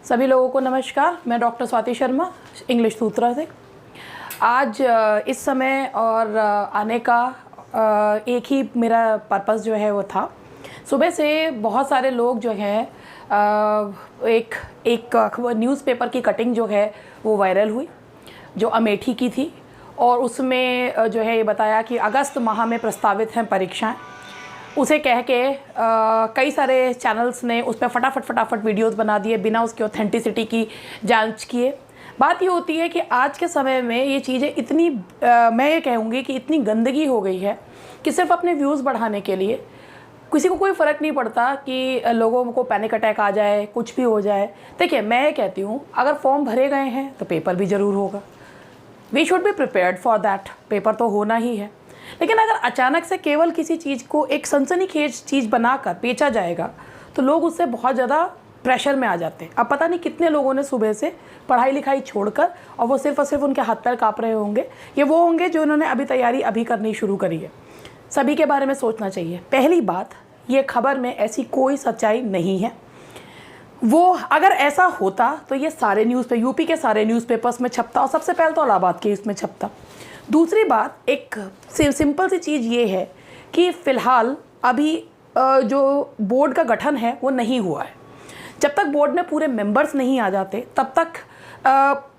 सभी लोगों को नमस्कार। मैं डॉक्टर स्वाति शर्मा, इंग्लिश सूत्रा से। आज इस समय और आने का एक ही मेरा पर्पस जो है वो था। सुबह से बहुत सारे लोग जो हैं एक न्यूज़पेपर की कटिंग जो है वो वायरल हुई, जो अमेठी की थी, और उसमें जो है ये बताया कि अगस्त माह में प्रस्तावित हैं परीक्षाएं। उसे कह के कई सारे चैनल्स ने उस पर फटाफट वीडियोस बना दिए बिना उसकी ऑथेंटिसिटी की जांच किए। बात ये होती है कि आज के समय में ये चीज़ें इतनी मैं ये कहूँगी कि इतनी गंदगी हो गई है कि सिर्फ अपने व्यूज़ बढ़ाने के लिए किसी को कोई फ़र्क नहीं पड़ता कि लोगों को पैनिक अटैक आ जाए, कुछ भी हो जाए। देखिए, मैं ये कहती हूँ, अगर फॉर्म भरे गए हैं तो पेपर भी ज़रूर होगा। We should be prepared for that. Paper तो होना ही है। लेकिन अगर अचानक से केवल किसी चीज़ को एक सनसनीखेज चीज़ बनाकर बेचा जाएगा तो लोग उससे बहुत ज़्यादा प्रेशर में आ जाते हैं। अब पता नहीं कितने लोगों ने सुबह से पढ़ाई लिखाई छोड़कर, और वो सिर्फ और सिर्फ उनके हाथ पैर काँप रहे होंगे, ये वो होंगे जो इन्होंने अभी तैयारी अभी करनी शुरू करी है। सभी के बारे में सोचना चाहिए। पहली बात, ये खबर में ऐसी कोई सच्चाई नहीं है। वो अगर ऐसा होता तो ये सारे यूपी के सारे न्यूज़पेपर्स में छपता, और सबसे पहले तो इलाहाबाद के इसमें छपता। दूसरी बात, एक सिंपल सी चीज़ ये है कि फ़िलहाल अभी जो बोर्ड का गठन है वो नहीं हुआ है। जब तक बोर्ड में पूरे मेंबर्स नहीं आ जाते तब तक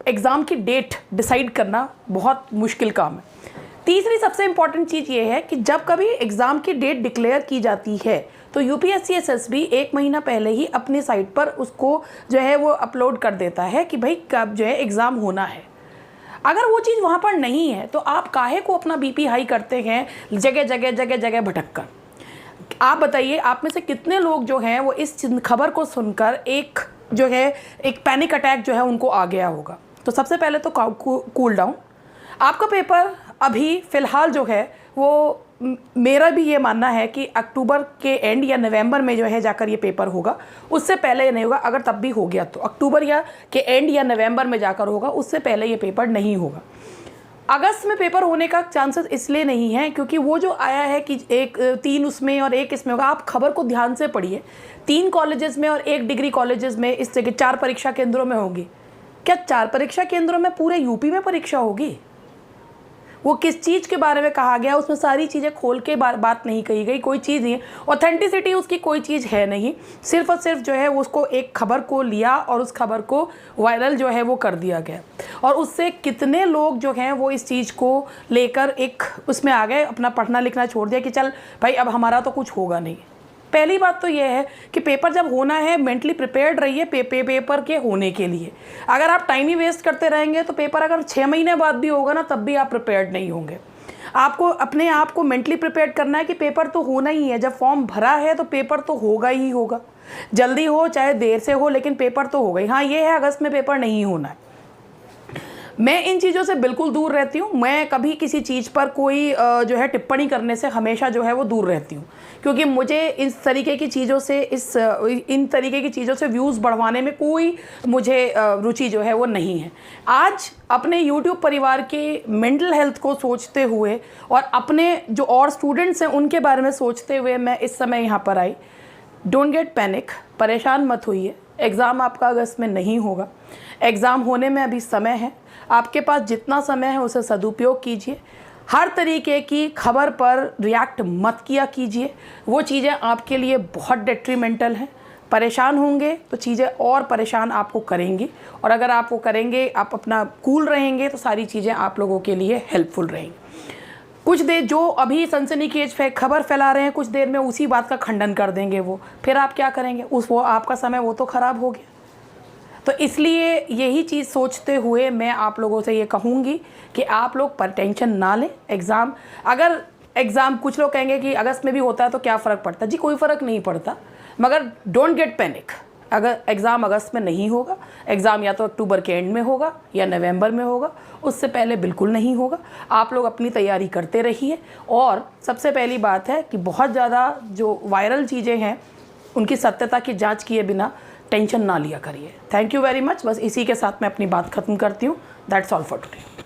एग्ज़ाम की डेट डिसाइड करना बहुत मुश्किल काम है। तीसरी सबसे इम्पॉर्टेंट चीज़ ये है कि जब कभी एग्ज़ाम की डेट डिक्लेयर की जाती है तो यूपीएससी एसएसबी 1 महीना पहले ही अपनी साइट पर उसको जो है वो अपलोड कर देता है कि भाई कब जो है एग्ज़ाम होना है। अगर वो चीज़ वहाँ पर नहीं है तो आप काहे को अपना बीपी हाई करते हैं जगह भटक कर। आप बताइए, आप में से कितने लोग जो हैं वो इस खबर को सुनकर एक पैनिक अटैक जो है उनको आ गया होगा। तो सबसे पहले तो कूल डाउन। आपका पेपर अभी फ़िलहाल जो है वो मेरा भी ये मानना है कि अक्टूबर के एंड या नवंबर में जो है जाकर ये पेपर होगा। उससे पहले ये नहीं होगा। अगर तब भी हो गया तो अक्टूबर या के एंड या नवंबर में जाकर होगा, उससे पहले ये पेपर नहीं होगा। अगस्त में पेपर होने का चांसेस इसलिए नहीं है क्योंकि वो जो आया है कि 3 उसमें और 1 इसमें होगा। आप खबर को ध्यान से पढ़िए। 3 कॉलेजेस में और 1 डिग्री कॉलेजेस में इस जगह 4 परीक्षा केंद्रों में होगी। क्या 4 परीक्षा केंद्रों में पूरे यूपी में परीक्षा होगी? वो किस चीज़ के बारे में कहा गया, उसमें सारी चीज़ें खोल के बात नहीं कही गई। कोई चीज़ नहीं है, ऑथेंटिसिटी उसकी कोई चीज़ है नहीं। सिर्फ और सिर्फ जो है उसको एक खबर को लिया और उस खबर को वायरल जो है वो कर दिया गया, और उससे कितने लोग जो हैं वो इस चीज़ को लेकर एक उसमें आ गए, अपना पढ़ना लिखना छोड़ दिया कि चल भाई अब हमारा तो कुछ होगा नहीं। पहली बात तो ये है कि पेपर जब होना है मेंटली प्रिपेयर्ड रहिए पेपर के होने के लिए। अगर आप टाइम ही वेस्ट करते रहेंगे तो पेपर अगर 6 महीने बाद भी होगा ना, तब भी आप प्रिपेयर्ड नहीं होंगे। आपको अपने आप को मेंटली प्रिपेयर्ड करना है कि पेपर तो होना ही है। जब फॉर्म भरा है तो पेपर तो होगा ही होगा, जल्दी हो चाहे देर से हो, लेकिन पेपर तो होगा ही। हाँ, ये है अगस्त में पेपर नहीं होना है। मैं इन चीज़ों से बिल्कुल दूर रहती हूँ। मैं कभी किसी चीज़ पर कोई जो है टिप्पणी करने से हमेशा जो है वो दूर रहती हूँ, क्योंकि मुझे इस तरीके की चीज़ों से इन तरीके की चीज़ों से व्यूज़ बढ़वाने में कोई मुझे रुचि जो है वो नहीं है। आज अपने यूट्यूब परिवार के मेंटल हेल्थ को सोचते हुए और अपने जो और स्टूडेंट्स हैं उनके बारे में सोचते हुए मैं इस समय यहाँ पर आई। डोंट गेट पैनिक, परेशान मत होइए। एग्ज़ाम आपका अगस्त में नहीं होगा। एग्ज़ाम होने में अभी समय है। आपके पास जितना समय है उसे सदुपयोग कीजिए। हर तरीके की खबर पर रिएक्ट मत किया कीजिए। वो चीज़ें आपके लिए बहुत डेट्रीमेंटल हैं। परेशान होंगे तो चीज़ें और परेशान आपको करेंगी, और अगर आप वो करेंगे, आप अपना कूल रहेंगे तो सारी चीज़ें आप लोगों के लिए हेल्पफुल रहेंगी। कुछ देर जो अभी सनसनीखेज खबर फैला रहे हैं, कुछ देर में उसी बात का खंडन कर देंगे वो, फिर आप क्या करेंगे? वो आपका समय वो तो ख़राब हो गया। तो इसलिए यही चीज़ सोचते हुए मैं आप लोगों से ये कहूँगी कि आप लोग पर टेंशन ना लें। अगर एग्ज़ाम कुछ लोग कहेंगे कि अगस्त में भी होता है तो क्या फ़र्क पड़ता है? जी, कोई फ़र्क नहीं पड़ता, मगर डोंट गेट पैनिक। अगर एग्ज़ाम अगस्त में नहीं होगा, एग्ज़ाम या तो अक्टूबर के एंड में होगा या नवंबर में होगा, उससे पहले बिल्कुल नहीं होगा। आप लोग अपनी तैयारी करते रहिए। और सबसे पहली बात है कि बहुत ज़्यादा जो वायरल चीज़ें हैं उनकी सत्यता की जांच किए बिना टेंशन ना लिया करिए। Thank you very much. बस इसी के साथ मैं अपनी बात ख़त्म करती हूँ। That's all for today.